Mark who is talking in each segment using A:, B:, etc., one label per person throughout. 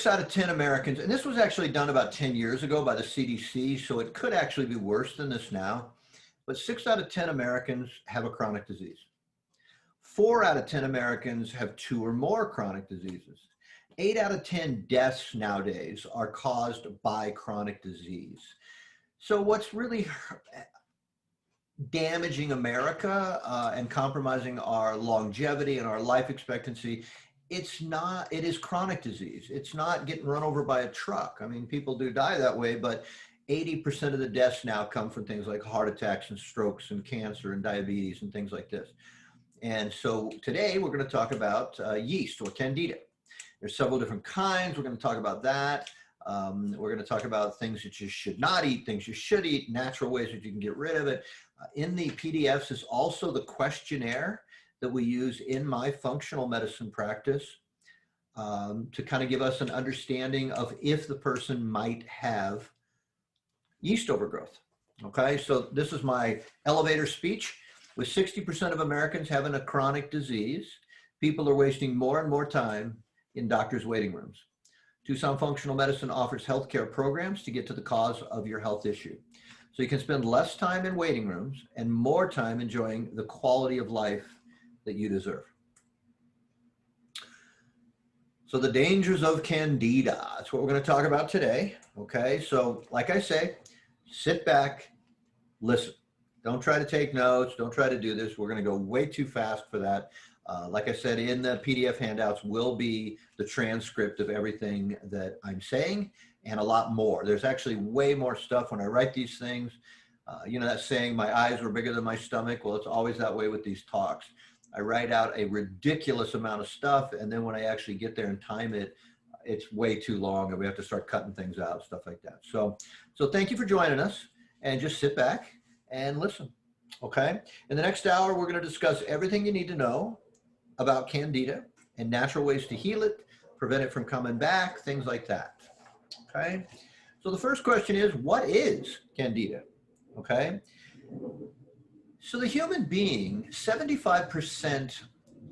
A: 6 out of 10 Americans, and this was actually done about 10 years ago by the CDC, so it could actually be worse than this now, but 6 out of 10 Americans have a chronic disease. 4 out of 10 Americans have 2 or more chronic diseases. 8 out of 10 deaths nowadays are caused by chronic disease. So what's really damaging America and compromising our longevity and our life expectancy, it is chronic disease. It's not getting run over by a truck. I mean, people do die that way, but 80% of the deaths now come from things like heart attacks and strokes and cancer and diabetes and things like this. And so today we're going to talk about yeast or Candida. There's several different kinds. We're going to talk about that. We're going to talk about things that you should not eat, things you should eat, natural ways that you can get rid of it. In the PDFs is also the questionnaire that we use in my functional medicine practice to kind of give us an understanding of if the person might have yeast overgrowth. Okay, so this is my elevator speech. With 60% of Americans having a chronic disease, people are wasting more and more time in doctors' waiting rooms. Tucson Functional Medicine offers healthcare programs to get to the cause of your health issue. So you can spend less time in waiting rooms and more time enjoying the quality of life that you deserve. So the dangers of Candida, that's what we're going to talk about today. Okay, so like I say, sit back, listen. Don't try to take notes. Don't try to do this. We're going to go way too fast for that. Like I said, in the PDF handouts will be the transcript of everything that I'm saying and a lot more. There's actually way more stuff when I write these things. You know that saying, my eyes were bigger than my stomach? Well, it's always that way with these talks. I write out a ridiculous amount of stuff, and then when I actually get there and time it, it's way too long, and we have to start cutting things out, stuff like that. So thank you for joining us, and just sit back and listen, okay? In the next hour, we're going to discuss everything you need to know about Candida and natural ways to heal it, prevent it from coming back, things like that, okay? So the first question is, what is Candida, okay? So the human being, 75%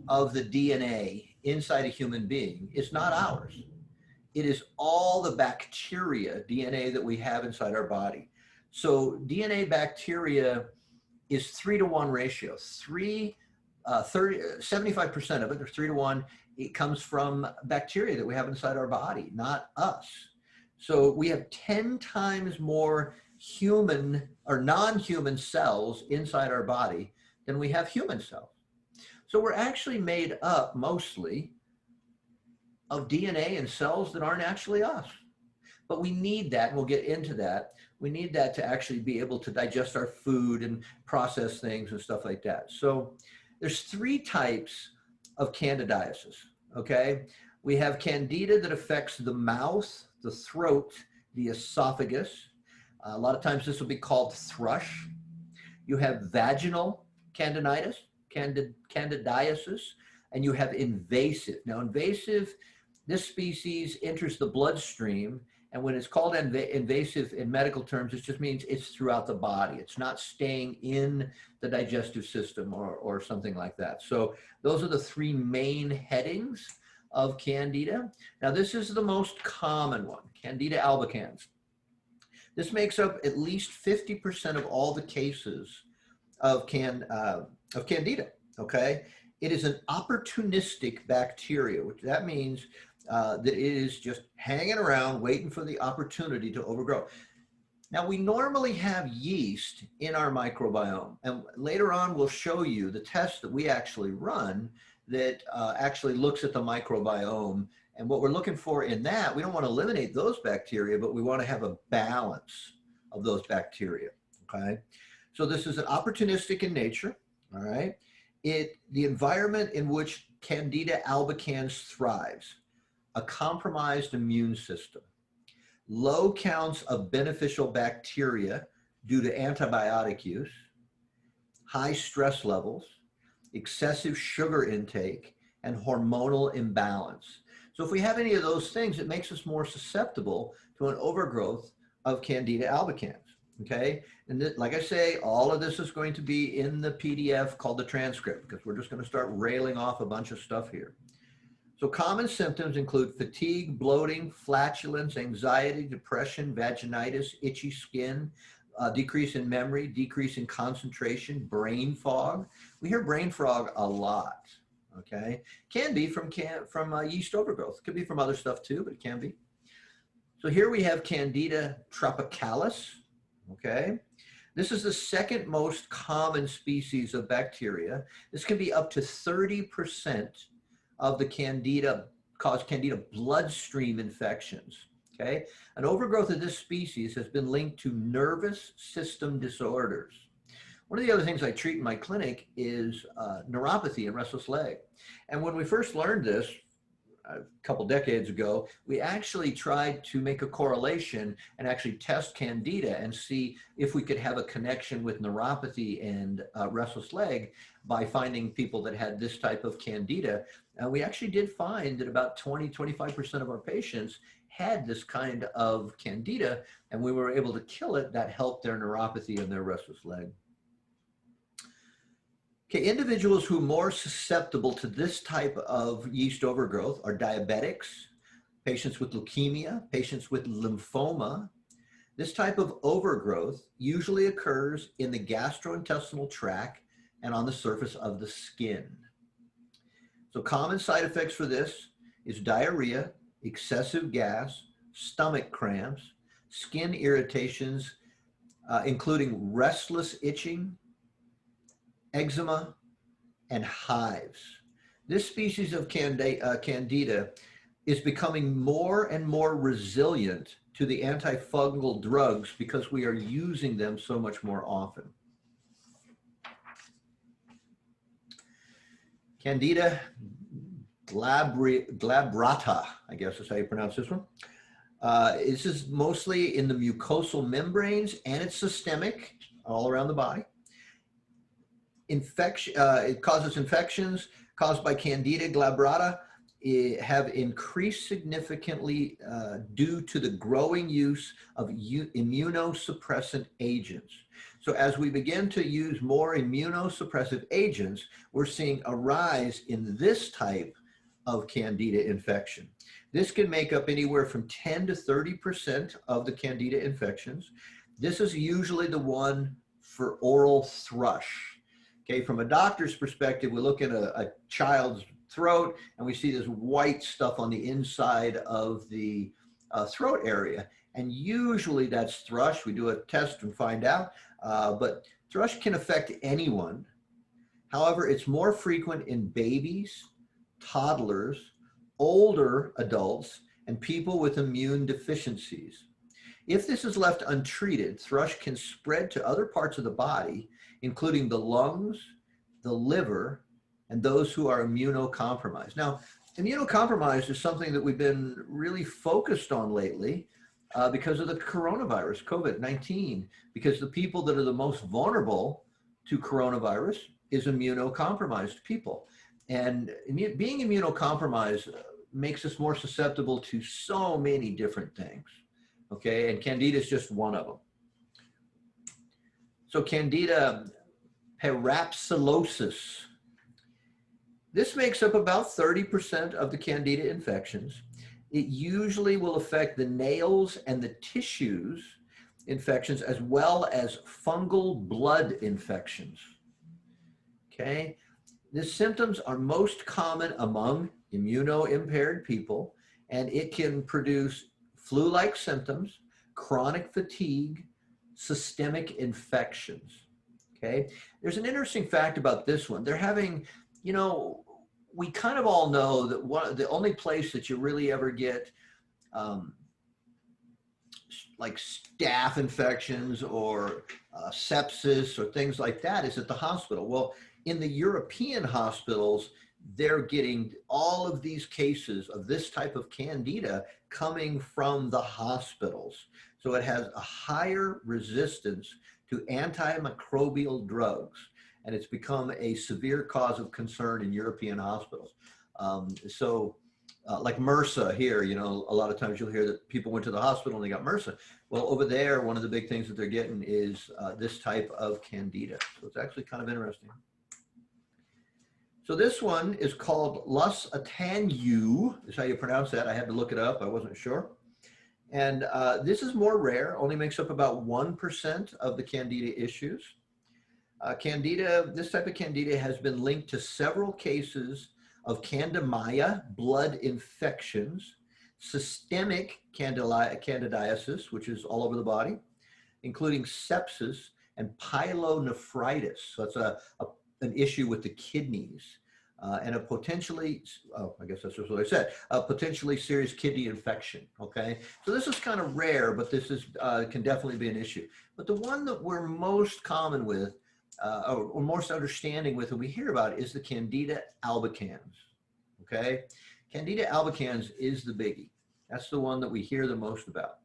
A: of the DNA inside a human being is not ours. It is all the bacteria DNA that we have inside our body. So DNA bacteria is 3-to-1 ratio. 75% of it, or 3-to-1, it comes from bacteria that we have inside our body, not us. So we have 10 times more human or non-human cells inside our body than we have human cells. So we're actually made up mostly of DNA and cells that aren't actually us. But we need that, and we'll get into that. We need that to actually be able to digest our food and process things and stuff like that. So there's 3 types of candidiasis, okay? We have Candida that affects the mouth, the throat, the esophagus. A lot of times this will be called thrush. You have vaginal candidiasis, and you have invasive. Now invasive, this species enters the bloodstream, and when it's called invasive in medical terms, it just means it's throughout the body. It's not staying in the digestive system or something like that. So those are the 3 main headings of Candida. Now this is the most common one, Candida albicans. This makes up at least 50% of all the cases of Candida, okay? It is an opportunistic bacteria, which that means that it is just hanging around waiting for the opportunity to overgrow. Now we normally have yeast in our microbiome, and later on we'll show you the test that we actually run that actually looks at the microbiome. And what we're looking for in that, we don't want to eliminate those bacteria, but we want to have a balance of those bacteria, okay? So this is an opportunistic in nature, all right? The environment in which Candida albicans thrives, a compromised immune system, low counts of beneficial bacteria due to antibiotic use, high stress levels, excessive sugar intake, and hormonal imbalance. So if we have any of those things, it makes us more susceptible to an overgrowth of Candida albicans, okay? And like I say, all of this is going to be in the PDF called the transcript, because we're just going to start railing off a bunch of stuff here. So common symptoms include fatigue, bloating, flatulence, anxiety, depression, vaginitis, itchy skin, decrease in memory, decrease in concentration, brain fog. We hear brain fog a lot, okay? Can be from yeast overgrowth. Could be from other stuff too, but it can be. So here we have Candida tropicalis, okay? This is the second most common species of bacteria. This can be up to 30% of the cause Candida bloodstream infections, okay? An overgrowth of this species has been linked to nervous system disorders. One of the other things I treat in my clinic is neuropathy and restless leg. And when we first learned this, a couple decades ago, we actually tried to make a correlation and actually test Candida and see if we could have a connection with neuropathy and restless leg by finding people that had this type of Candida. And we actually did find that about 20–25% of our patients had this kind of Candida, and we were able to kill it. That helped their neuropathy and their restless leg. Okay, individuals who are more susceptible to this type of yeast overgrowth are diabetics, patients with leukemia, patients with lymphoma. This type of overgrowth usually occurs in the gastrointestinal tract and on the surface of the skin. So common side effects for this is diarrhea, excessive gas, stomach cramps, skin irritations, including restless itching, eczema, and hives. This species of Candida is becoming more and more resilient to the antifungal drugs because we are using them so much more often. Candida glabrata, I guess is how you pronounce this one. This is mostly in the mucosal membranes, and it's systemic all around the body. It causes infections caused by Candida glabrata have increased significantly due to the growing use of immunosuppressant agents. So as we begin to use more immunosuppressive agents, we're seeing a rise in this type of Candida infection. This can make up anywhere from 10 to 30% of the Candida infections. This is usually the one for oral thrush. Okay, from a doctor's perspective, we look at a child's throat and we see this white stuff on the inside of the throat area. And usually that's thrush. We do a test and find out, but thrush can affect anyone. However, it's more frequent in babies, toddlers, older adults, and people with immune deficiencies. If this is left untreated, thrush can spread to other parts of the body, including the lungs, the liver, and those who are immunocompromised. Now, immunocompromised is something that we've been really focused on lately because of the coronavirus, COVID-19, because the people that are the most vulnerable to coronavirus is immunocompromised people. And being immunocompromised makes us more susceptible to so many different things, okay? And Candida is just one of them. So Candida parapsilosis. This makes up about 30% of the Candida infections. It usually will affect the nails and the tissues infections as well as fungal blood infections. Okay, the symptoms are most common among immuno-impaired people, and it can produce flu-like symptoms, chronic fatigue, systemic infections. Okay, there's an interesting fact about this one. They're having, you know, we kind of all know that the only place that you really ever get like staph infections or sepsis or things like that is at the hospital. Well, in the European hospitals, they're getting all of these cases of this type of Candida coming from the hospitals. So it has a higher resistance to antimicrobial drugs, and it's become a severe cause of concern in European hospitals. Like MRSA here, you know, a lot of times you'll hear that people went to the hospital and they got MRSA. Well, over there, one of the big things that they're getting is this type of Candida. So it's actually kind of interesting. So this one is called Lus Atanu, is how you pronounce that. I had to look it up, I wasn't sure. And this is more rare, only makes up about 1% of the Candida issues. Candida, this type of Candida has been linked to several cases of Candemia, blood infections, systemic candidiasis, which is all over the body, including sepsis and pyelonephritis. So that's an issue with the kidneys. And a potentially, oh, I guess that's just what I said, a potentially serious kidney infection, okay? So this is kind of rare, but this is can definitely be an issue. But the one that we're most common with, or most understanding with, and we hear about, is the Candida albicans, okay? Candida albicans is the biggie. That's the one that we hear the most about.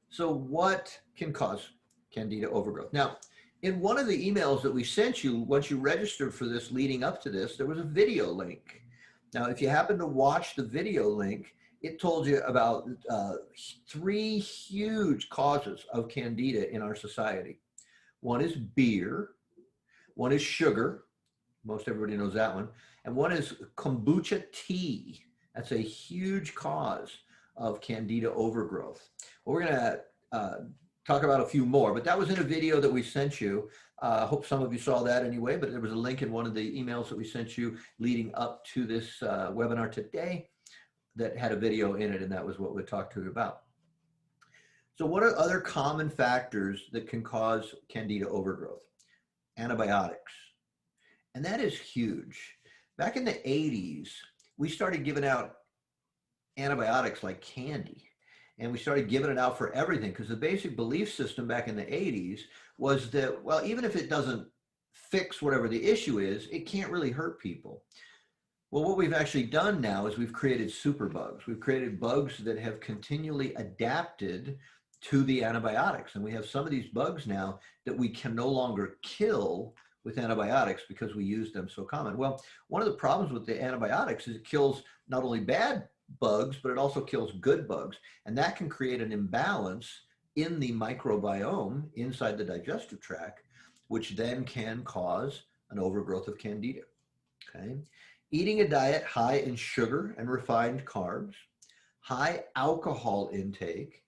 A: So what can cause Candida overgrowth? Now, in one of the emails that we sent you, once you registered for this leading up to this, there was a video link. Now, if you happen to watch the video link, it told you about 3 huge causes of Candida in our society. One is beer, one is sugar, most everybody knows that one, and one is kombucha tea. That's a huge cause of Candida overgrowth. Well, we're gonna talk about a few more, but that was in a video that we sent you. I hope some of you saw that anyway, but there was a link in one of the emails that we sent you leading up to this webinar today that had a video in it, and that was what we talked to you about. So what are other common factors that can cause Candida overgrowth? Antibiotics, and that is huge. Back in the 80s, we started giving out antibiotics like candy. And we started giving it out for everything, because the basic belief system back in the 80s was that, well, even if it doesn't fix whatever the issue is, it can't really hurt people. Well, what we've actually done now is we've created superbugs. We've created bugs that have continually adapted to the antibiotics. And we have some of these bugs now that we can no longer kill with antibiotics because we use them so common. Well, one of the problems with the antibiotics is it kills not only bad bugs, but it also kills good bugs. And that can create an imbalance in the microbiome inside the digestive tract, which then can cause an overgrowth of Candida, okay? Eating a diet high in sugar and refined carbs, high alcohol intake.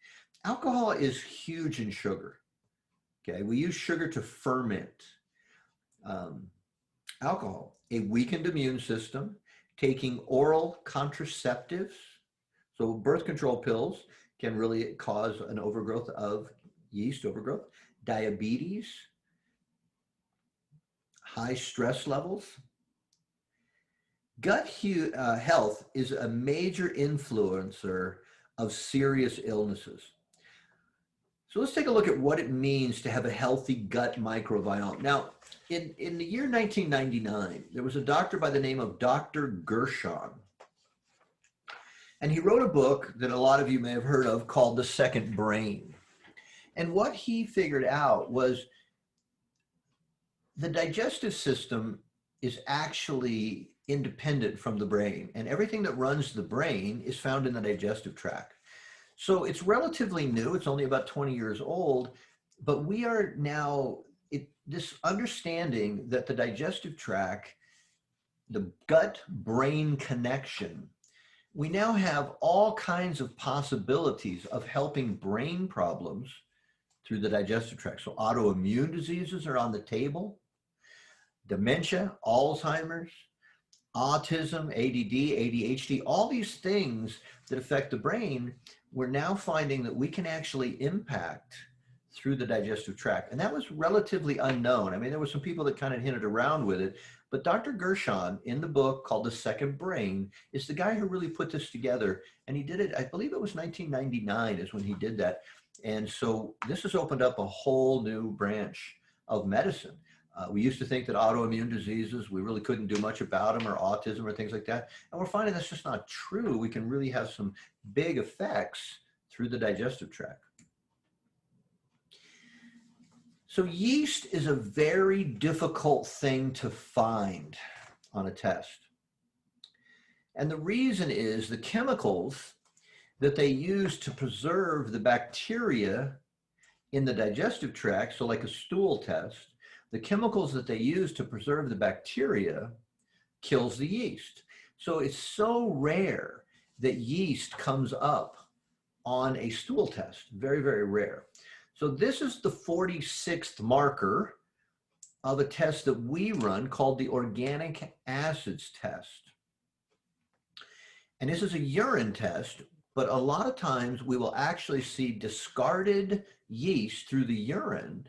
A: Alcohol is huge in sugar, okay? We use sugar to ferment. Alcohol, a weakened immune system, taking oral contraceptives, so birth control pills can really cause an overgrowth of yeast overgrowth, diabetes, high stress levels. Gut health is a major influencer of serious illnesses. So let's take a look at what it means to have a healthy gut microbiome. Now, in the year 1999, there was a doctor by the name of Dr. Gershon. And he wrote a book that a lot of you may have heard of called The Second Brain. And what he figured out was the digestive system is actually independent from the brain. And everything that runs the brain is found in the digestive tract. So it's relatively new. It's only about 20 years old, but we are now, this understanding that the digestive tract, the gut-brain connection, we now have all kinds of possibilities of helping brain problems through the digestive tract. So autoimmune diseases are on the table, dementia, Alzheimer's, autism, ADD, ADHD, all these things that affect the brain, we're now finding that we can actually impact through the digestive tract. And that was relatively unknown. I mean, there were some people that kind of hinted around with it, but Dr. Gershon in the book called The Second Brain is the guy who really put this together. And he did it, I believe it was 1999 is when he did that. And so this has opened up a whole new branch of medicine. We used to think that autoimmune diseases, we really couldn't do much about them, or autism or things like that. And we're finding that's just not true. We can really have some big effects through the digestive tract. So yeast is a very difficult thing to find on a test. And the reason is the chemicals that they use to preserve the bacteria in the digestive tract, so like a stool test, the chemicals that they use to preserve the bacteria kills the yeast. So it's so rare that yeast comes up on a stool test. Very, very rare. So this is the 46th marker of a test that we run called the organic acids test. And this is a urine test, but a lot of times we will actually see discarded yeast through the urine,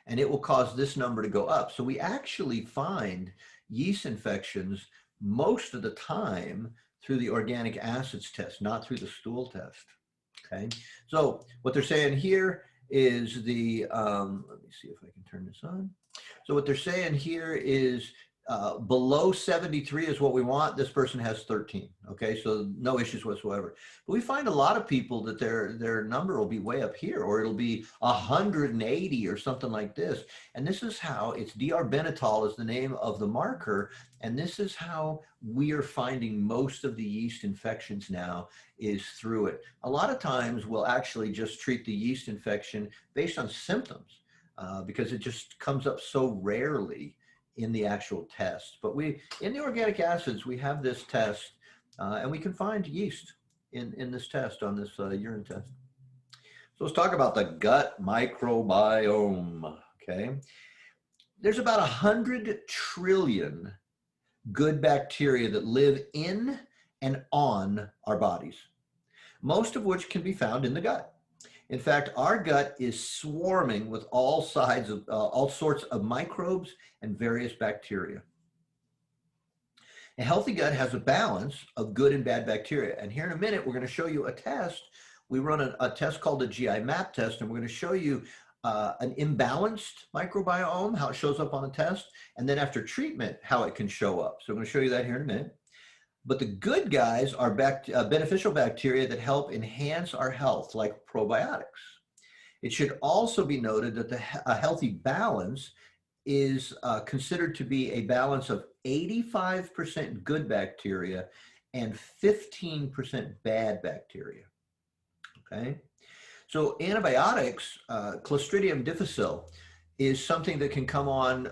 A: and it will cause this number to go up. So we actually find yeast infections most of the time through the organic acids test, not through the stool test. Okay, so what they're saying here is the, let me see if I can turn this on. So what they're saying here is below 73 is what we want. This person has 13. Okay, so no issues whatsoever. But we find a lot of people that their number will be way up here, or it'll be 180 or something like this. And this is how it's D-arbenitol is the name of the marker. And this is how we are finding most of the yeast infections now is through it. A lot of times we'll actually just treat the yeast infection based on symptoms because it just comes up so rarely in the actual test. But in the organic acids, we have this test and we can find yeast in this test, on this urine test. So let's talk about the gut microbiome, okay? There's about 100 trillion good bacteria that live in and on our bodies, most of which can be found in the gut. In fact, our gut is swarming with all sorts of microbes and various bacteria. A healthy gut has a balance of good and bad bacteria. And here in a minute, we're going to show you a test. We run a test called the GI map test, and we're going to show you an imbalanced microbiome, how it shows up on the test, and then after treatment, how it can show up. So I'm going to show you that here in a minute. But the good guys are beneficial bacteria that help enhance our health, like probiotics. It should also be noted that a healthy balance is considered to be a balance of 85% good bacteria and 15% bad bacteria, okay? So antibiotics, Clostridium difficile, is something that can come on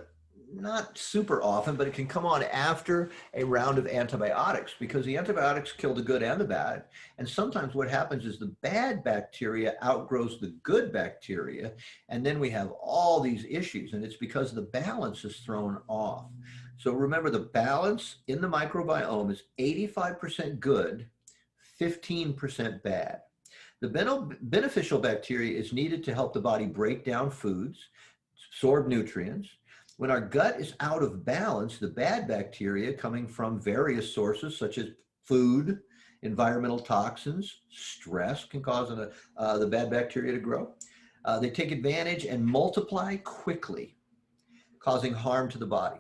A: not super often, but it can come on after a round of antibiotics because the antibiotics kill the good and the bad. And sometimes what happens is the bad bacteria outgrows the good bacteria. And then we have all these issues, and it's because the balance is thrown off. So remember, the balance in the microbiome is 85% good, 15% bad. The beneficial bacteria is needed to help the body break down foods, absorb nutrients. When our gut is out of balance, the bad bacteria coming from various sources such as food, environmental toxins, stress can cause the bad bacteria to grow. They take advantage and multiply quickly, causing harm to the body.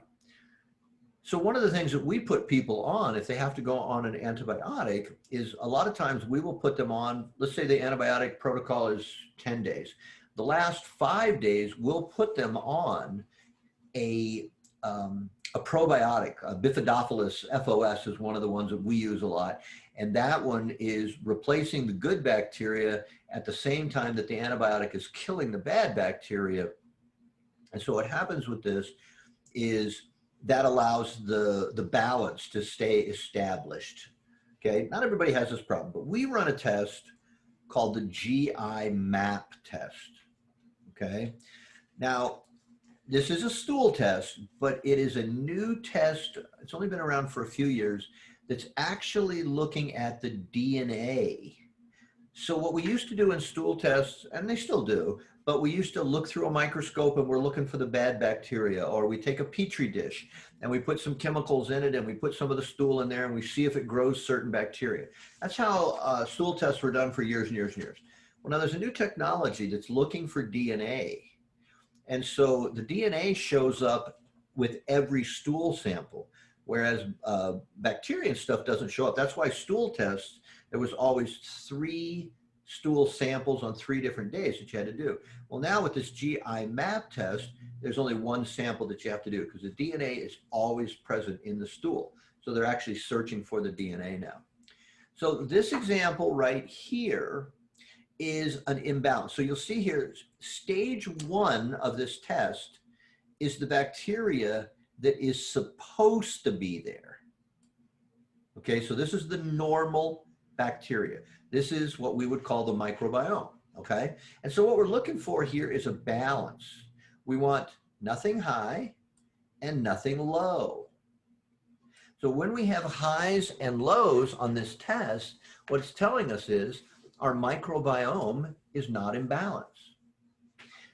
A: So one of the things that we put people on if they have to go on an antibiotic is a lot of times we will put them on, let's say the antibiotic protocol is 10 days. The last 5 days, we'll put them on a probiotic. Bifidobacillus FOS is one of the ones that we use a lot. And that one is replacing the good bacteria at the same time that the antibiotic is killing the bad bacteria. And so what happens with this is that allows the balance to stay established. Okay, not everybody has this problem, but we run a test called the GI map test. Okay, now this is a stool test, but it is a new test. It's only been around for a few years. That's actually looking at the DNA. So what we used to do in stool tests, and they still do, but we used to look through a microscope and we're looking for the bad bacteria, or we take a petri dish and we put some chemicals in it and we put some of the stool in there and we see if it grows certain bacteria. That's how stool tests were done for years and years and years. Well, now there's a new technology that's looking for DNA. And so the DNA shows up with every stool sample, whereas bacteria and stuff doesn't show up. That's why stool tests, there was always 3 stool samples on 3 different days that you had to do. Well, now with this GI map test, there's only 1 sample that you have to do because the DNA is always present in the stool. So they're actually searching for the DNA now. So this example right here is an imbalance. So you'll see here, stage 1 of this test is the bacteria that is supposed to be there. Okay, so this is the normal bacteria. This is what we would call the microbiome, okay? And so what we're looking for here is a balance. We want nothing high and nothing low. So when we have highs and lows on this test, what it's telling us is our microbiome is not in balance.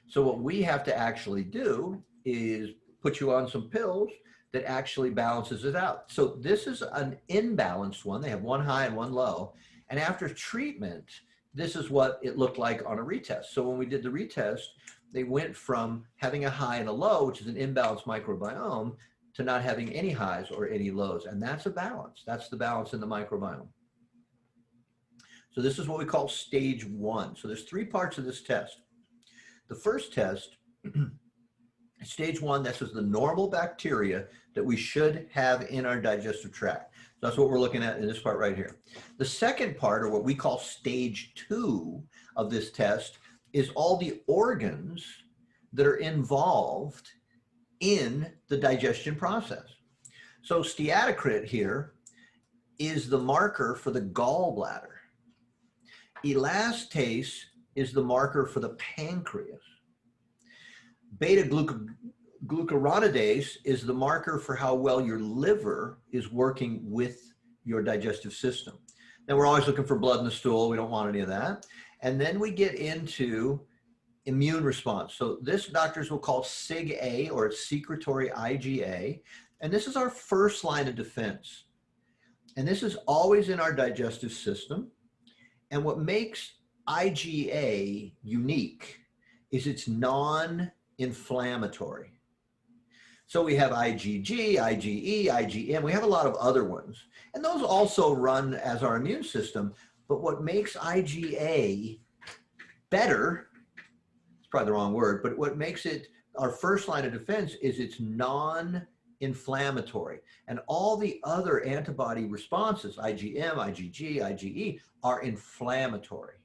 A: So what we have to actually do is put you on some pills that actually balances it out. So this is an imbalanced one. They have one high and one low. And after treatment, this is what it looked like on a retest. So when we did the retest, they went from having a high and a low, which is an imbalanced microbiome, to not having any highs or any lows. And that's a balance. That's the balance in the microbiome. So this is what we call stage 1. So there's 3 parts of this test. The first test, stage 1, this is the normal bacteria that we should have in our digestive tract. So that's what we're looking at in this part right here. The second part, or what we call stage 2 of this test, is all the organs that are involved in the digestion process. So steatocrit here is the marker for the gallbladder. Elastase is the marker for the pancreas. Beta-glucuronidase is the marker for how well your liver is working with your digestive system. Then we're always looking for blood in the stool. We don't want any of that. And then we get into immune response. So this doctors will call SIG-A, or it's secretory IgA. And this is our first line of defense. And this is always in our digestive system. And what makes IgA unique is it's non-inflammatory. So we have IgG, IgE, IgM. We have a lot of other ones. And those also run as our immune system. But what makes IgA better, it's probably the wrong word, but what makes it our first line of defense is it's non-inflammatory. And all the other antibody responses, IgM, IgG, IgE, are inflammatory.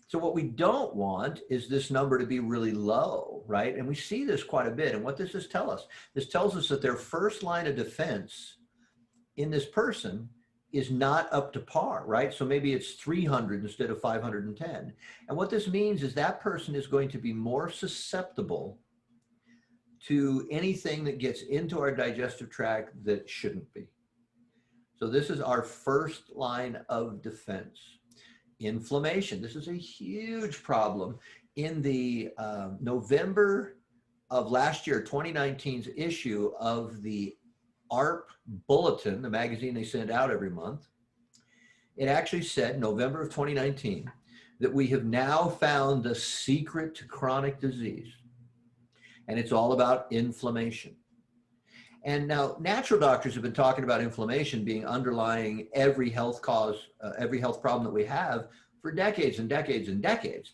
A: So what we don't want is this number to be really low, right? And we see this quite a bit. And what does this tell us? This tells us that their first line of defense in this person is not up to par, right? So maybe it's 300 instead of 510. And what this means is that person is going to be more susceptible to anything that gets into our digestive tract that shouldn't be. So this is our first line of defense. Inflammation. This is a huge problem. In the November of last year, 2019's issue of the ARP Bulletin, the magazine they send out every month, it actually said, November of 2019, that we have now found the secret to chronic disease. And it's all about inflammation. And now natural doctors have been talking about inflammation being underlying every health cause, every health problem that we have for decades and decades and decades.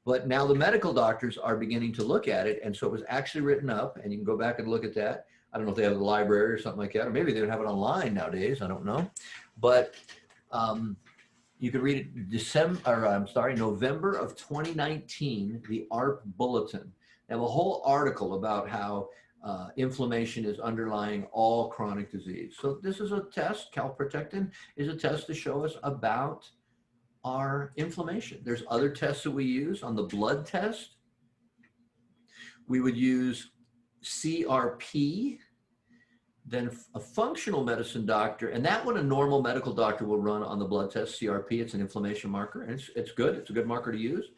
A: But now the medical doctors are beginning to look at it. And so it was actually written up, and you can go back and look at that. I don't know if they have it in the library or something like that, or maybe they would have it online nowadays. I don't know. But you could read it November of 2019, the ARP Bulletin. They have a whole article about how inflammation is underlying all chronic disease. So this is a test. Calprotectin is a test to show us about our inflammation. There's other tests that we use. On the blood test, we would use CRP, then a functional medicine doctor, and that one a normal medical doctor will run on the blood test, CRP. It's an inflammation marker, and it's good. It's a good marker to use.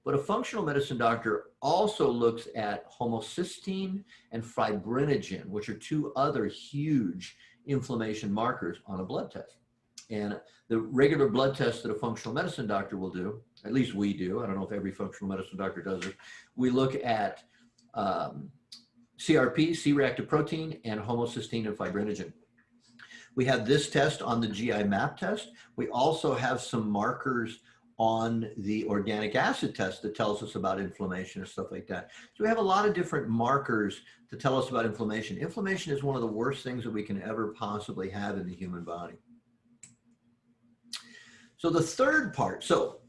A: But a functional medicine doctor also looks at homocysteine and fibrinogen, which are 2 other huge inflammation markers on a blood test. And the regular blood test that a functional medicine doctor will do, at least we do, I don't know if every functional medicine doctor does it, we look at CRP, C-reactive protein, and homocysteine and fibrinogen. We have this test on the GI map test. We also have some markers on the organic acid test that tells us about inflammation and stuff like that. So we have a lot of different markers to tell us about inflammation. Inflammation is one of the worst things that we can ever possibly have in the human body. So the third part, so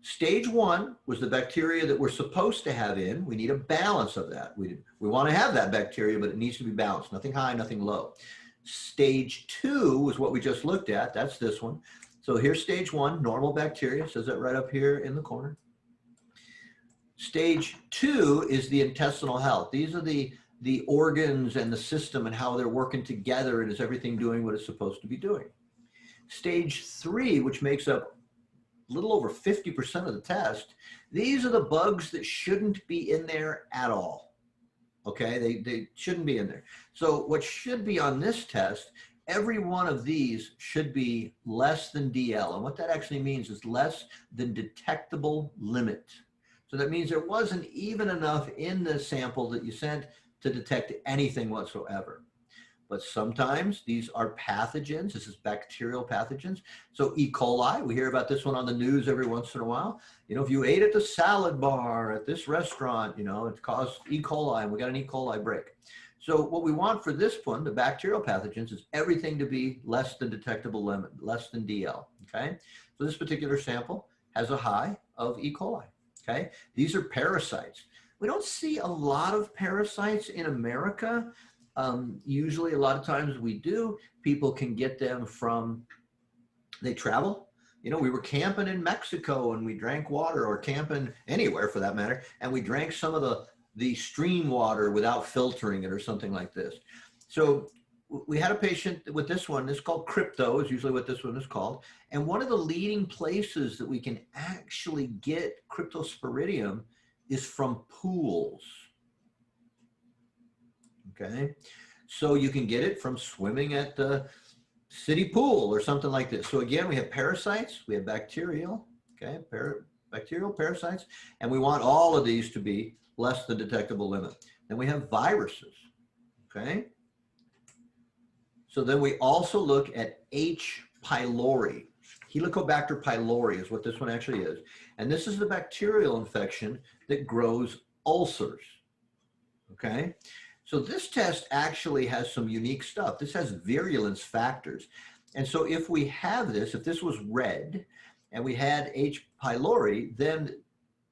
A: Stage 1 was the bacteria that we're supposed to have in. We need a balance of that. We want to have that bacteria, but it needs to be balanced. Nothing high, nothing low. Stage 2 was what we just looked at. That's this one. So here's stage 1, normal bacteria. It says that right up here in the corner. Stage 2 is the intestinal health. These are the organs and the system and how they're working together, and is everything doing what it's supposed to be doing. Stage 3, which makes up a little over 50% of the test, these are the bugs that shouldn't be in there at all. Okay, they shouldn't be in there. So what should be on this test, every one of these should be less than DL. And what that actually means is less than detectable limit. So that means there wasn't even enough in the sample that you sent to detect anything whatsoever. But sometimes these are pathogens. This is bacterial pathogens. So E. coli, we hear about this one on the news every once in a while. You know, if you ate at the salad bar at this restaurant, you know, it caused E. coli, and we got an E. coli break. So what we want for this one, the bacterial pathogens, is everything to be less than detectable limit, less than DL, okay? So this particular sample has a high of E. coli, okay? These are parasites. We don't see a lot of parasites in America. Usually a lot of times we do. People can get them from, they travel. You know, we were camping in Mexico and we drank water, or camping anywhere for that matter, and we drank some of the stream water without filtering it or something like this. So we had a patient with this one. This is called crypto, is usually what this one is called. And one of the leading places that we can actually get cryptosporidium is from pools. Okay, so you can get it from swimming at the city pool or something like this. So again, we have parasites, we have bacterial, okay, bacterial parasites, and we want all of these to be less than detectable limit. Then we have viruses, okay? So then we also look at H. pylori. Helicobacter pylori is what this one actually is. And this is the bacterial infection that grows ulcers, okay? So this test actually has some unique stuff. This has virulence factors. And so if we have this, if this was red and we had H. pylori, then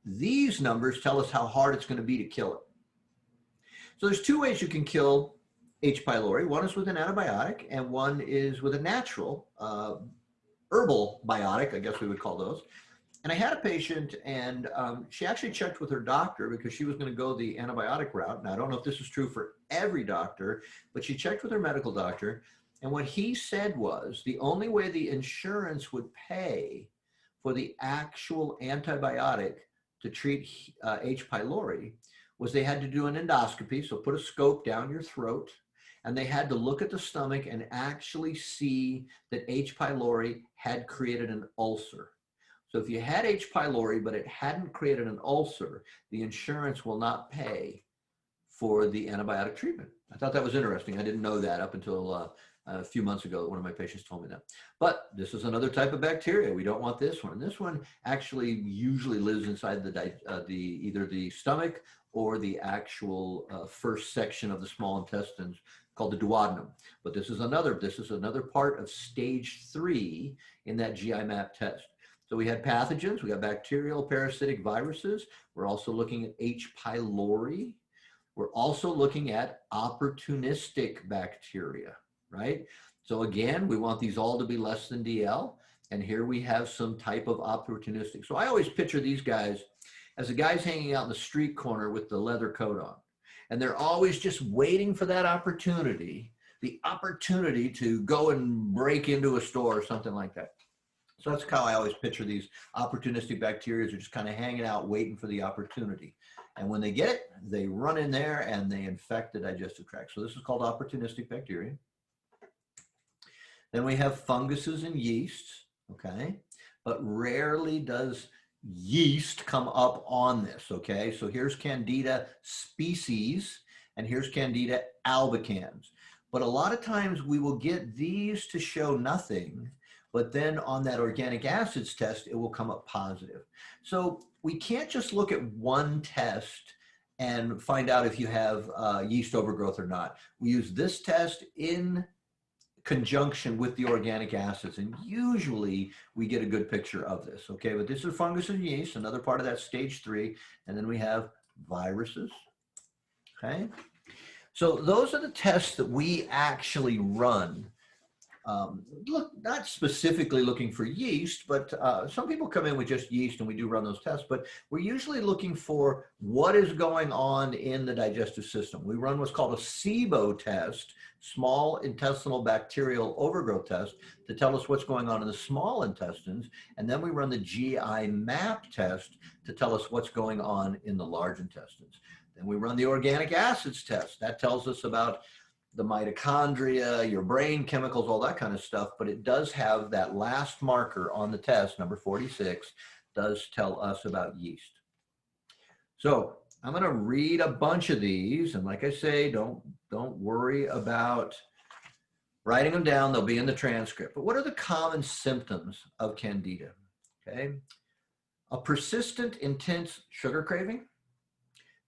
A: these numbers tell us how hard it's going to be to kill it. So there's two ways you can kill H. pylori. One is with an antibiotic, and one is with a natural herbal biotic, I guess we would call those. And I had a patient, and she actually checked with her doctor because she was going to go the antibiotic route. Now, I don't know if this is true for every doctor, but she checked with her medical doctor. And what he said was the only way the insurance would pay for the actual antibiotic to treat H. pylori was they had to do an endoscopy. So put a scope down your throat, and they had to look at the stomach and actually see that H. pylori had created an ulcer. So if you had H. pylori, but it hadn't created an ulcer, the insurance will not pay for the antibiotic treatment. I thought that was interesting. I didn't know that up until a few months ago. One of my patients told me that. But this is another type of bacteria. We don't want this one. This one actually usually lives inside either the stomach or the actual first section of the small intestines called the duodenum. But this is another part of stage 3 in that GI map test. So we had pathogens, we got bacterial, parasitic, viruses. We're also looking at H. pylori. We're also looking at opportunistic bacteria, right? So again, we want these all to be less than DL. And here we have some type of opportunistic. So I always picture these guys as the guys hanging out in the street corner with the leather coat on. And they're always just waiting for that opportunity, the opportunity to go and break into a store or something like that. So that's how I always picture these opportunistic bacteria, are just kind of hanging out, waiting for the opportunity. And when they get it, they run in there and they infect the digestive tract. So this is called opportunistic bacteria. Then we have funguses and yeasts, okay? But rarely does yeast come up on this, okay? So here's Candida species, and here's Candida albicans. But a lot of times we will get these to show nothing, but then on that organic acids test, it will come up positive. So we can't just look at one test and find out if you have yeast overgrowth or not. We use this test in conjunction with the organic acids. And usually we get a good picture of this, okay? But this is fungus and yeast, another part of that stage 3. And then we have viruses, okay? So those are the tests that we actually run. Look, not specifically looking for yeast, but some people come in with just yeast and we do run those tests, but we're usually looking for what is going on in the digestive system. We run what's called a SIBO test, small intestinal bacterial overgrowth test, to tell us what's going on in the small intestines. And then we run the GI map test to tell us what's going on in the large intestines. Then we run the organic acids test. That tells us about the mitochondria, your brain chemicals, all that kind of stuff, but it does have that last marker on the test, number 46, does tell us about yeast. So I'm going to read a bunch of these, and like I say, don't worry about writing them down. They'll be in the transcript. But what are the common symptoms of Candida? Okay, a persistent, intense sugar craving.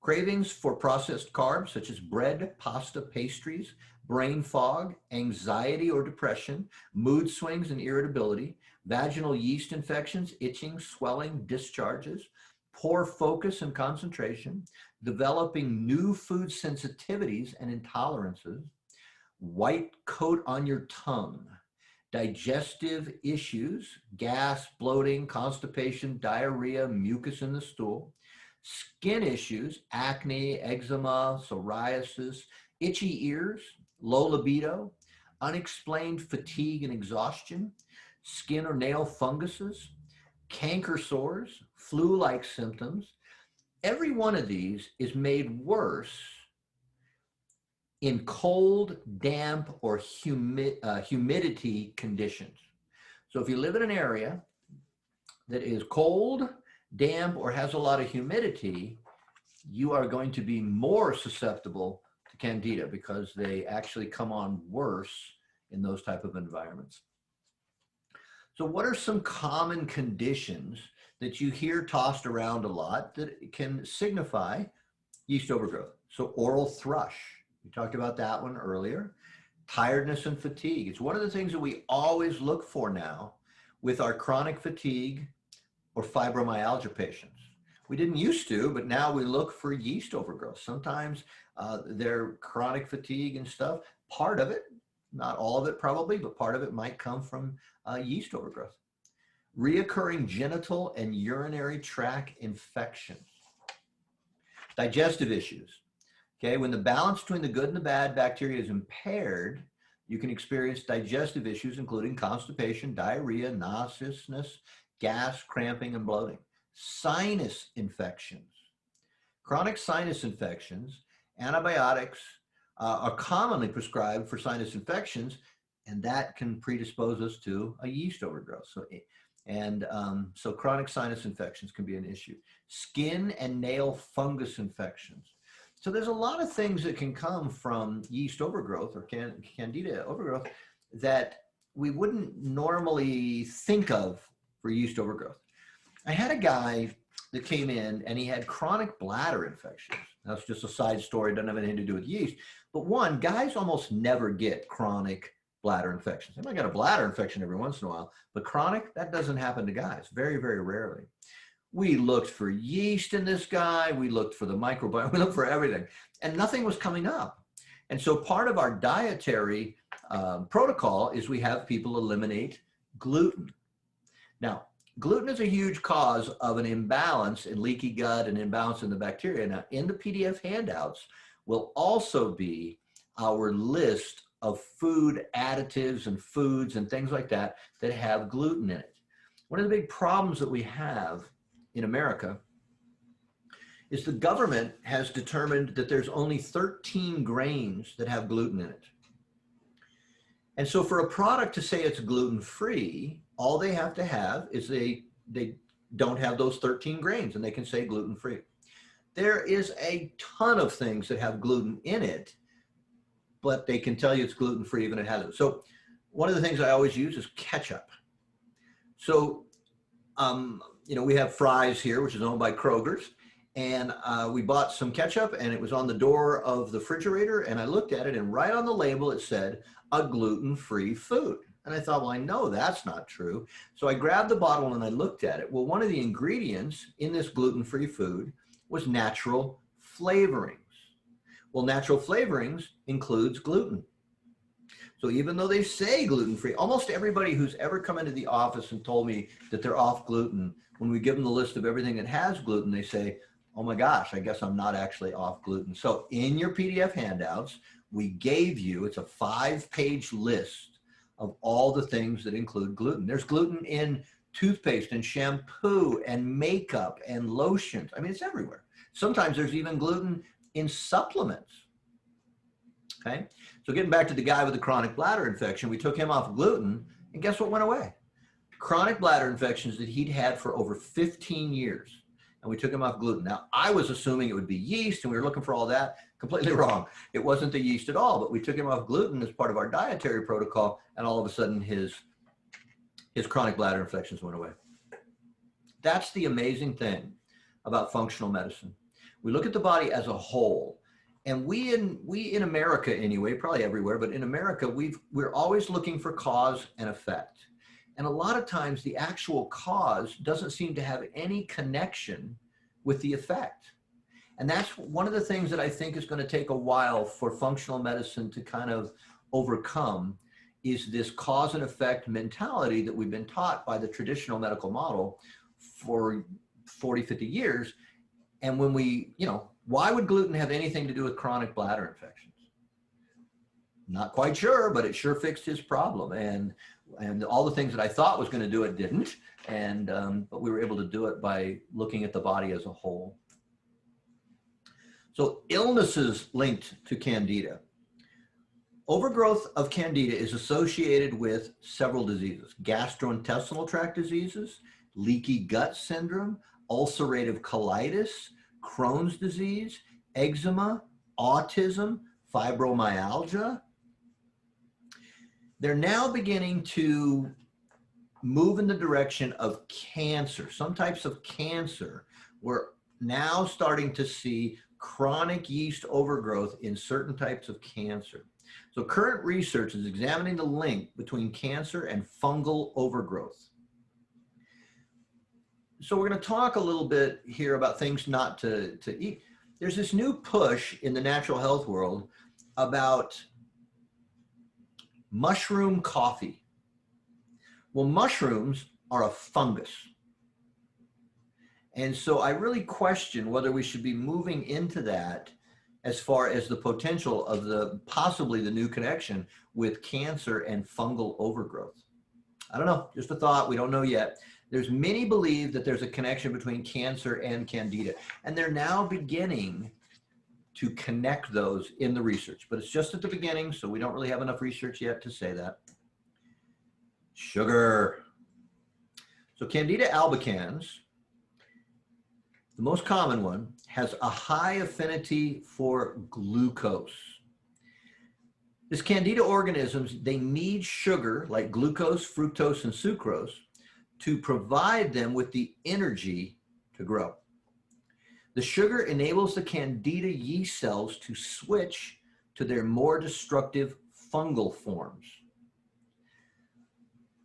A: Cravings for processed carbs such as bread, pasta, pastries, brain fog, anxiety or depression, mood swings and irritability, vaginal yeast infections, itching, swelling, discharges, poor focus and concentration, developing new food sensitivities and intolerances, white coat on your tongue, digestive issues, gas, bloating, constipation, diarrhea, mucus in the stool, skin issues, acne, eczema, psoriasis, itchy ears, low libido, unexplained fatigue and exhaustion, skin or nail funguses, canker sores, flu-like symptoms. Every one of these is made worse in cold, damp, or humidity conditions. So if you live in an area that is cold, damp, or has a lot of humidity, you are going to be more susceptible to Candida because they actually come on worse in those type of environments. So what are some common conditions that you hear tossed around a lot that can signify yeast overgrowth? So oral thrush, we talked about that one earlier. Tiredness and fatigue. It's one of the things that we always look for now with our chronic fatigue or fibromyalgia patients. We didn't used to, but now we look for yeast overgrowth. Sometimes they're chronic fatigue and stuff. Part of it, not all of it probably, but part of it might come from yeast overgrowth. Reoccurring genital and urinary tract infections. Digestive issues. Okay, when the balance between the good and the bad bacteria is impaired, you can experience digestive issues, including constipation, diarrhea, nauseousness, gas, cramping, and bloating. Sinus infections. Chronic sinus infections, antibiotics are commonly prescribed for sinus infections, and that can predispose us to a yeast overgrowth. So chronic sinus infections can be an issue. Skin and nail fungus infections. So there's a lot of things that can come from yeast overgrowth or Candida overgrowth that we wouldn't normally think of for yeast overgrowth. I had a guy that came in and he had chronic bladder infections. That's just a side story, doesn't have anything to do with yeast. But one, guys almost never get chronic bladder infections. They might get a bladder infection every once in a while, but chronic, that doesn't happen to guys, very, very rarely. We looked for yeast in this guy. We looked for the microbiome. We looked for everything, and nothing was coming up. And so part of our dietary protocol is we have people eliminate gluten. Now, gluten is a huge cause of an imbalance in leaky gut and imbalance in the bacteria. Now, in the PDF handouts will also be our list of food additives and foods and things like that that have gluten in it. One of the big problems that we have in America is the government has determined that there's only 13 grains that have gluten in it. And so for a product to say it's gluten-free, all they have to have is they don't have those 13 grains and they can say gluten-free. There is a ton of things that have gluten in it, but they can tell you it's gluten-free even if it hasn't. So one of the things I always use is ketchup. So, we have Fry's here, which is owned by Kroger's, And we bought some ketchup, and it was on the door of the refrigerator, and I looked at it, and right on the label it said a gluten-free food. And I thought, well, I know that's not true. So I grabbed the bottle and I looked at it. Well, one of the ingredients in this gluten-free food was natural flavorings. Well, natural flavorings includes gluten. So even though they say gluten-free, almost everybody who's ever come into the office and told me that they're off gluten, when we give them the list of everything that has gluten, they say, oh my gosh, I guess I'm not actually off gluten. So in your PDF handouts, we gave you, it's a 5-page list of all the things that include gluten. There's gluten in toothpaste and shampoo and makeup and lotions. I mean, it's everywhere. Sometimes there's even gluten in supplements. Okay, so getting back to the guy with the chronic bladder infection, we took him off gluten, and guess what went away? Chronic bladder infections that he'd had for over 15 years, and we took him off gluten. Now, I was assuming it would be yeast, and we were looking for all that. Completely wrong. It wasn't the yeast at all, but we took him off gluten as part of our dietary protocol, and all of a sudden his chronic bladder infections went away. That's the amazing thing about functional medicine. We look at the body as a whole. And we in America anyway, probably everywhere, but in America, we're always looking for cause and effect. And a lot of times the actual cause doesn't seem to have any connection with the effect. And that's one of the things that I think is going to take a while for functional medicine to kind of overcome, is this cause and effect mentality that we've been taught by the traditional medical model for 40, 50 years. And when we, why would gluten have anything to do with chronic bladder infections? Not quite sure, but it sure fixed his problem. And all the things that I thought was going to do it didn't. But we were able to do it by looking at the body as a whole. So illnesses linked to Candida. Overgrowth of Candida is associated with several diseases: gastrointestinal tract diseases, leaky gut syndrome, ulcerative colitis, Crohn's disease, eczema, autism, fibromyalgia. They're now beginning to move in the direction of cancer. Some types of cancer, we're now starting to see chronic yeast overgrowth in certain types of cancer. So current research is examining the link between cancer and fungal overgrowth. So we're going to talk a little bit here about things not to eat. There's this new push in the natural health world about mushroom coffee. Well, mushrooms are a fungus. And so I really question whether we should be moving into that as far as the potential of possibly the new connection with cancer and fungal overgrowth. I don't know, just a thought, we don't know yet. There's many believe that there's a connection between cancer and Candida, and they're now beginning to connect those in the research, but it's just at the beginning, so we don't really have enough research yet to say that. Sugar. So Candida albicans, the most common one, has a high affinity for glucose. This Candida organisms, they need sugar like glucose, fructose, and sucrose to provide them with the energy to grow. The sugar enables the Candida yeast cells to switch to their more destructive fungal forms.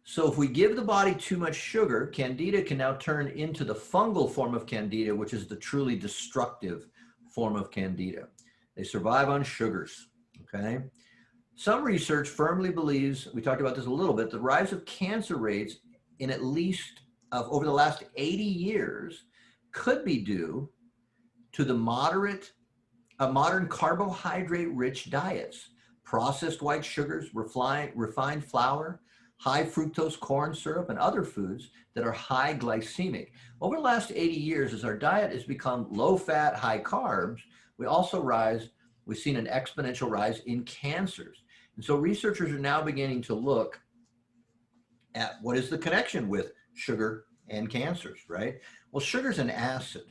A: So if we give the body too much sugar, Candida can now turn into the fungal form of Candida, which is the truly destructive form of Candida. They survive on sugars, okay? Some research firmly believes, we talked about this a little bit, the rise of cancer rates in at least over the last 80 years could be due to the modern carbohydrate-rich diets, processed white sugars, refined flour, high fructose corn syrup, and other foods that are high glycemic. Over the last 80 years, as our diet has become low-fat, high carbs, we've seen an exponential rise in cancers. And so researchers are now beginning to look at what is the connection with sugar and cancers, right? Well, sugar's an acid.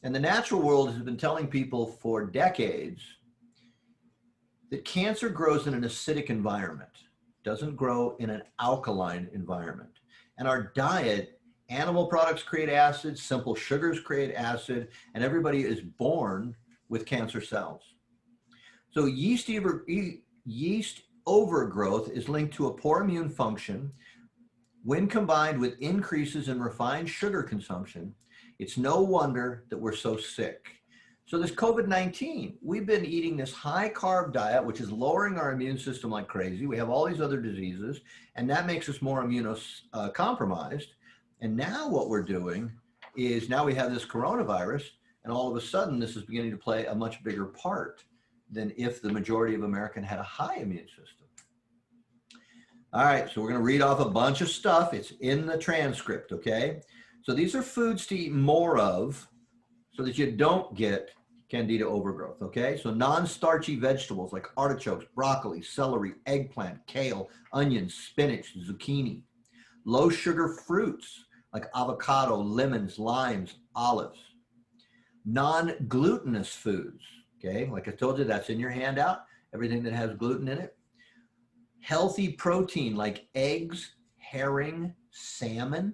A: And the natural world has been telling people for decades that cancer grows in an acidic environment, doesn't grow in an alkaline environment. And our diet Animal products create acid, simple sugars create acid, and everybody is born with cancer cells. So yeast overgrowth is linked to a poor immune function. When combined with increases in refined sugar consumption, it's no wonder that we're so sick. So this COVID-19, we've been eating this high carb diet, which is lowering our immune system like crazy. We have all these other diseases, and that makes us more immunocompromised. And now what we're doing is now we have this coronavirus, and all of a sudden this is beginning to play a much bigger part than if the majority of Americans had a high immune system. All right, so we're going to read off a bunch of stuff. It's in the transcript, okay? So these are foods to eat more of so that you don't get Candida overgrowth, okay? So non-starchy vegetables like artichokes, broccoli, celery, eggplant, kale, onions, spinach, zucchini. Low sugar fruits like avocado, lemons, limes, olives. Non-glutinous foods, okay? Like I told you, that's in your handout, everything that has gluten in it. Healthy protein like eggs, herring, salmon.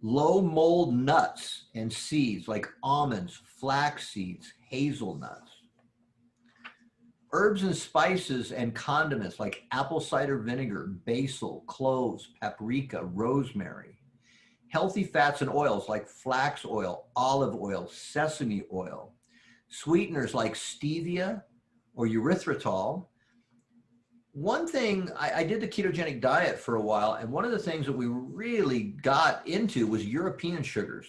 A: Low mold nuts and seeds like almonds, flax seeds, hazelnuts. Herbs and spices and condiments like apple cider vinegar, basil, cloves, paprika, rosemary. Healthy fats and oils like flax oil, olive oil, sesame oil. Sweeteners like stevia or erythritol. One thing, I did the ketogenic diet for a while, and one of the things that we really got into was European sugars.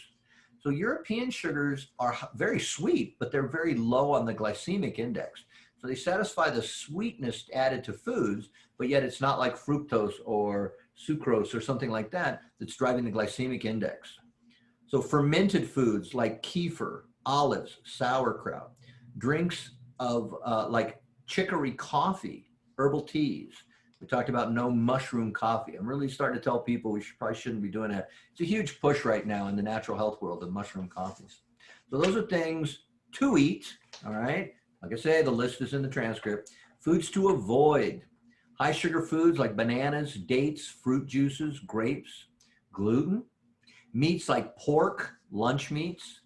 A: So European sugars are very sweet, but they're very low on the glycemic index. So they satisfy the sweetness added to foods, but yet it's not like fructose or sucrose or something like that that's driving the glycemic index. So fermented foods like kefir, olives, sauerkraut, drinks of like chicory coffee, herbal teas. We talked about no mushroom coffee. I'm really starting to tell people we probably shouldn't be doing that. It's a huge push right now in the natural health world of mushroom coffees. So those are things to eat, all right? Like I say, the list is in the transcript. Foods to avoid. High sugar foods like bananas, dates, fruit juices, grapes, gluten. Meats like pork, lunch meats.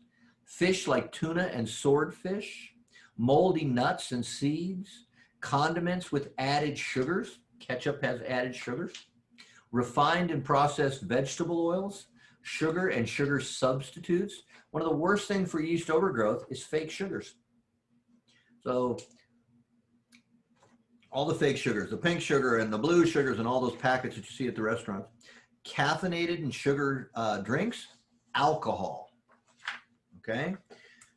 A: Fish like tuna and swordfish. Moldy nuts and seeds. Condiments with added sugars. Ketchup has added sugars. Refined and processed vegetable oils. Sugar and sugar substitutes. One of the worst things for yeast overgrowth is fake sugars. So all the fake sugars, the pink sugar and the blue sugars and all those packets that you see at the restaurants. Caffeinated and sugar drinks, alcohol. Okay.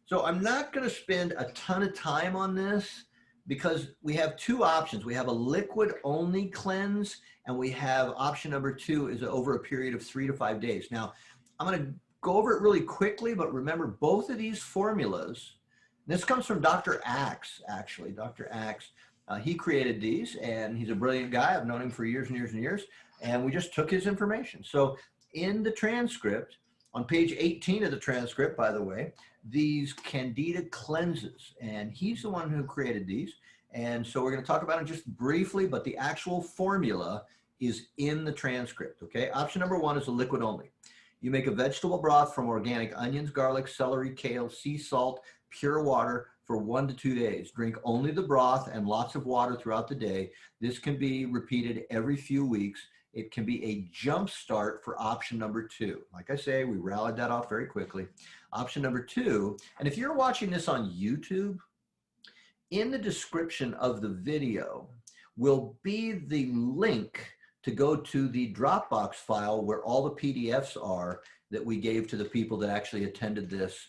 A: So I'm not going to spend a ton of time on this because we have two options. We have a liquid only cleanse, and we have option number 2 is over a period of 3 to 5 days. Now, I'm going to go over it really quickly, but remember both of these formulas. This comes from Dr. Axe, actually. Dr. Axe, he created these, and he's a brilliant guy. I've known him for years and years and years, and we just took his information. So in the transcript, on page 18 of the transcript, by the way, these Candida cleanses, and he's the one who created these. And so we're going to talk about it just briefly, but the actual formula is in the transcript, okay? Option number 1 is a liquid only. You make a vegetable broth from organic onions, garlic, celery, kale, sea salt, pure water for 1 to 2 days. Drink only the broth and lots of water throughout the day. This can be repeated every few weeks. It can be a jump start for option number 2. Like I say, we rallied that off very quickly. Option number 2, and if you're watching this on YouTube, in the description of the video will be the link to go to the Dropbox file where all the PDFs are that we gave to the people that actually attended this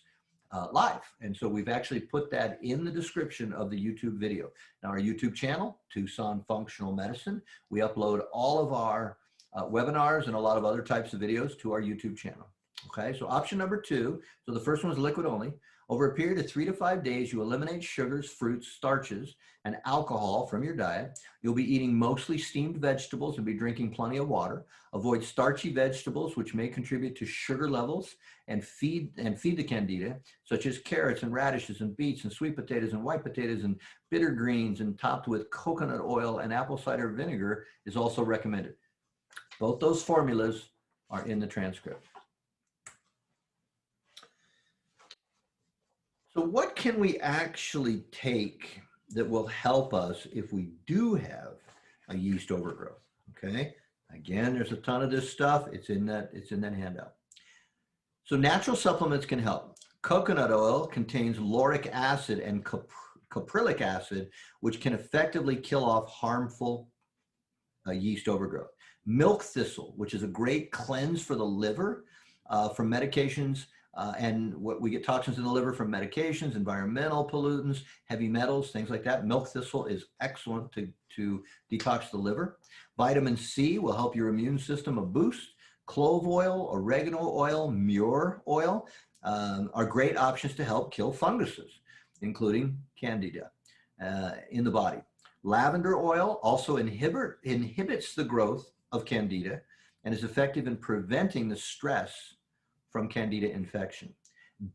A: live. And so we've actually put that in the description of the YouTube video. Now our YouTube channel, Tucson Functional Medicine, we upload all of our webinars and a lot of other types of videos to our YouTube channel. Okay, so option number 2, so the first one is liquid only. Over a period of 3 to 5 days, you eliminate sugars, fruits, starches, and alcohol from your diet. You'll be eating mostly steamed vegetables and be drinking plenty of water. Avoid starchy vegetables, which may contribute to sugar levels and feed the Candida, such as carrots and radishes and beets and sweet potatoes and white potatoes and bitter greens, and topped with coconut oil and apple cider vinegar is also recommended. Both those formulas are in the transcript. So what can we actually take that will help us if we do have a yeast overgrowth? Okay, again, there's a ton of this stuff. It's in that handout. So natural supplements can help. Coconut oil contains lauric acid and caprylic acid, which can effectively kill off harmful yeast overgrowth. Milk thistle, which is a great cleanse for the liver from medications, and what we get toxins in the liver from medications, environmental pollutants, heavy metals, things like that. Milk thistle is excellent to detox the liver. Vitamin C will help your immune system a boost. Clove oil, oregano oil, myrrh oil are great options to help kill funguses, including Candida in the body. Lavender oil also inhibits the growth of Candida and is effective in preventing the stress from Candida infection.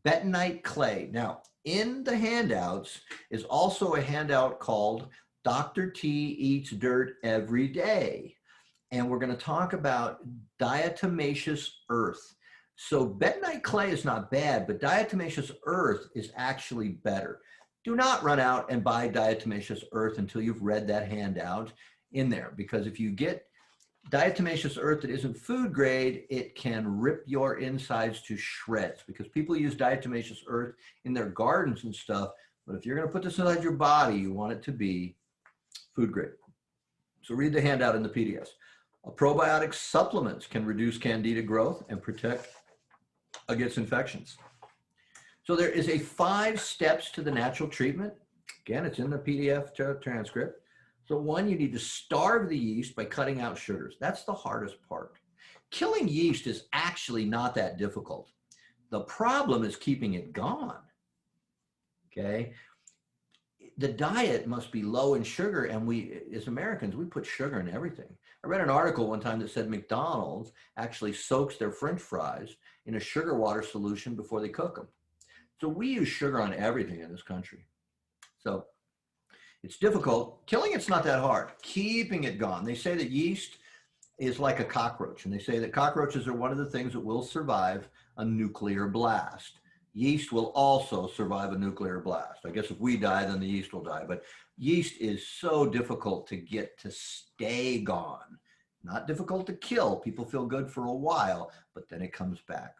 A: Bentonite clay. Now, in the handouts is also a handout called Dr. T Eats Dirt Every Day. And we're going to talk about diatomaceous earth. So bentonite clay is not bad, but diatomaceous earth is actually better. Do not run out and buy diatomaceous earth until you've read that handout in there, because if you get diatomaceous earth that isn't food grade, it can rip your insides to shreds, because people use diatomaceous earth in their gardens and stuff. But if you're going to put this inside your body, you want it to be food grade. So read the handout in the PDFs. Probiotic supplements can reduce Candida growth and protect against infections. So there is a 5 steps to the natural treatment. Again, it's in the PDF transcript. So 1, you need to starve the yeast by cutting out sugars. That's the hardest part. Killing yeast is actually not that difficult. The problem is keeping it gone. Okay. The diet must be low in sugar, and we, as Americans, we put sugar in everything. I read an article one time that said McDonald's actually soaks their French fries in a sugar water solution before they cook them. So we use sugar on everything in this country. So it's difficult. Killing it's not that hard. Keeping it gone. They say that yeast is like a cockroach, and they say that cockroaches are one of the things that will survive a nuclear blast. Yeast will also survive a nuclear blast. I guess if we die, then the yeast will die. But yeast is so difficult to get to stay gone. Not difficult to kill. People feel good for a while, but then it comes back.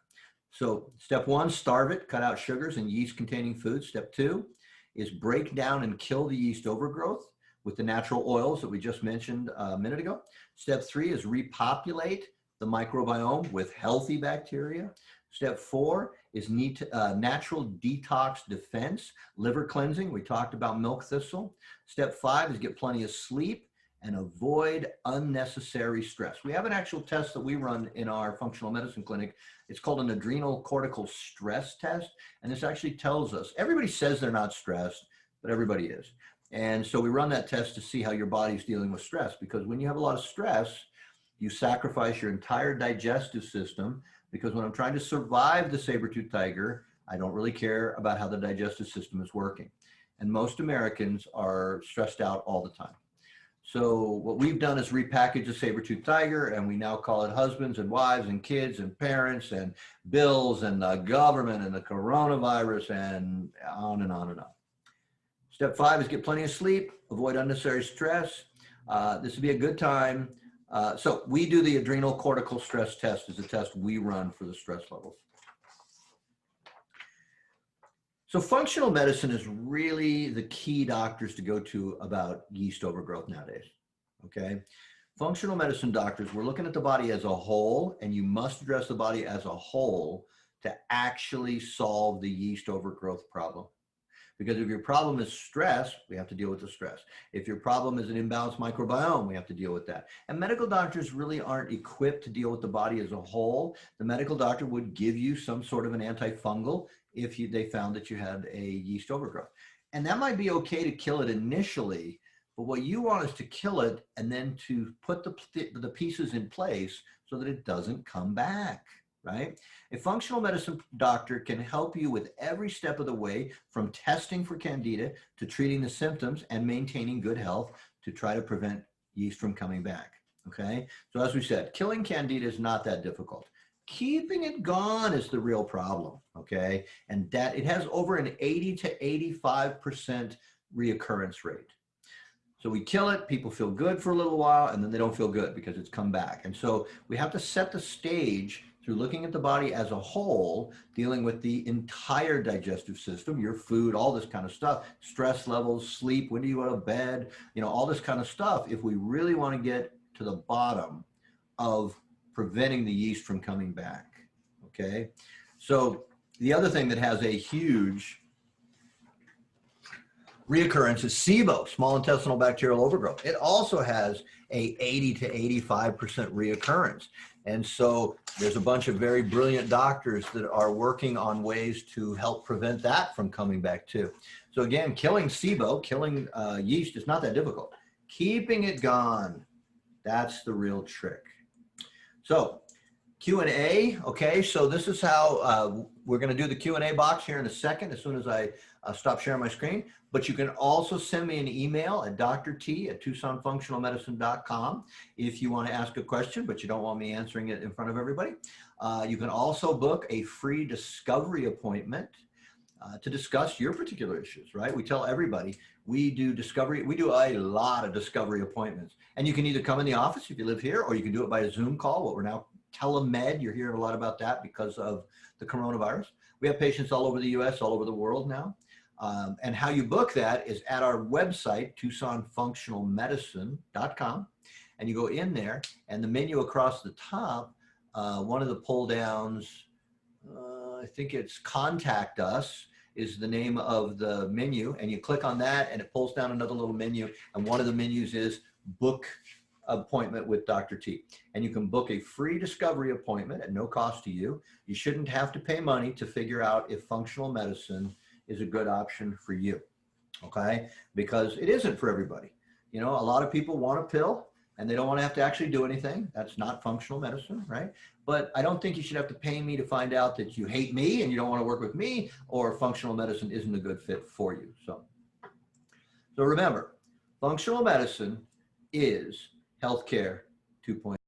A: So step 1, starve it, cut out sugars and yeast-containing foods. Step 2 is break down and kill the yeast overgrowth with the natural oils that we just mentioned a minute ago. Step 3 is repopulate the microbiome with healthy bacteria. Step 4 is natural detox defense, liver cleansing. We talked about milk thistle. Step 5 is get plenty of sleep and avoid unnecessary stress. We have an actual test that we run in our functional medicine clinic. It's called an adrenal cortical stress test. And this actually tells us, everybody says they're not stressed, but everybody is. And so we run that test to see how your body's dealing with stress, because when you have a lot of stress, you sacrifice your entire digestive system, because when I'm trying to survive the saber-toothed tiger, I don't really care about how the digestive system is working. And most Americans are stressed out all the time. So what we've done is repackage the saber-toothed tiger, and we now call it husbands and wives and kids and parents and bills and the government and the coronavirus and on and on and on. Step 5 is get plenty of sleep, avoid unnecessary stress. This would be a good time. So we do the adrenal cortical stress test as a test we run for the stress levels. So functional medicine is really the key doctors to go to about yeast overgrowth nowadays, okay? Functional medicine doctors, we're looking at the body as a whole, and you must address the body as a whole to actually solve the yeast overgrowth problem. Because if your problem is stress, we have to deal with the stress. If your problem is an imbalanced microbiome, we have to deal with that. And medical doctors really aren't equipped to deal with the body as a whole. The medical doctor would give you some sort of an antifungal if they found that you had a yeast overgrowth. And that might be okay to kill it initially, but what you want is to kill it and then to put the pieces in place so that it doesn't come back. Right? A functional medicine doctor can help you with every step of the way, from testing for Candida to treating the symptoms and maintaining good health to try to prevent yeast from coming back. Okay, so as we said, killing Candida is not that difficult. Keeping it gone is the real problem, okay? And that it has over an 80 to 85% reoccurrence rate. So we kill it, people feel good for a little while, and then they don't feel good because it's come back. And so we have to set the stage through looking at the body as a whole, dealing with the entire digestive system, your food, all this kind of stuff, stress levels, sleep, when do you go to bed, you know, all this kind of stuff, if we really want to get to the bottom of preventing the yeast from coming back, okay? So the other thing that has a huge reoccurrence is SIBO, small intestinal bacterial overgrowth. It also has a 80 to 85% reoccurrence. And so there's a bunch of very brilliant doctors that are working on ways to help prevent that from coming back too. So again, killing SIBO, killing yeast is not that difficult. Keeping it gone, that's the real trick. So Q&A, okay, so this is how we're going to do the Q&A box here in a second as soon as I stop sharing my screen. But you can also send me an email at drT@TucsonFunctionalMedicine.com if you want to ask a question, but you don't want me answering it in front of everybody. You can also book a free discovery appointment to discuss your particular issues, right? We tell everybody we do discovery. We do a lot of discovery appointments. And you can either come in the office if you live here, or you can do it by a Zoom call, what we're now telemed. You're hearing a lot about that because of the coronavirus. We have patients all over the US, all over the world now. And how you book that is at our website, TucsonFunctionalMedicine.com. And you go in there, and the menu across the top, one of the pull downs, I think it's Contact Us, is the name of the menu. And you click on that, and it pulls down another little menu. And one of the menus is Book Appointment with Dr. T. And you can book a free discovery appointment at no cost to you. You shouldn't have to pay money to figure out if functional medicine is a good option for you, okay? Because it isn't for everybody. You know, a lot of people want a pill and they don't want to have to actually do anything. That's not functional medicine, right? But I don't think you should have to pay me to find out that you hate me and you don't want to work with me, or functional medicine isn't a good fit for you. So remember, functional medicine is healthcare 2.0.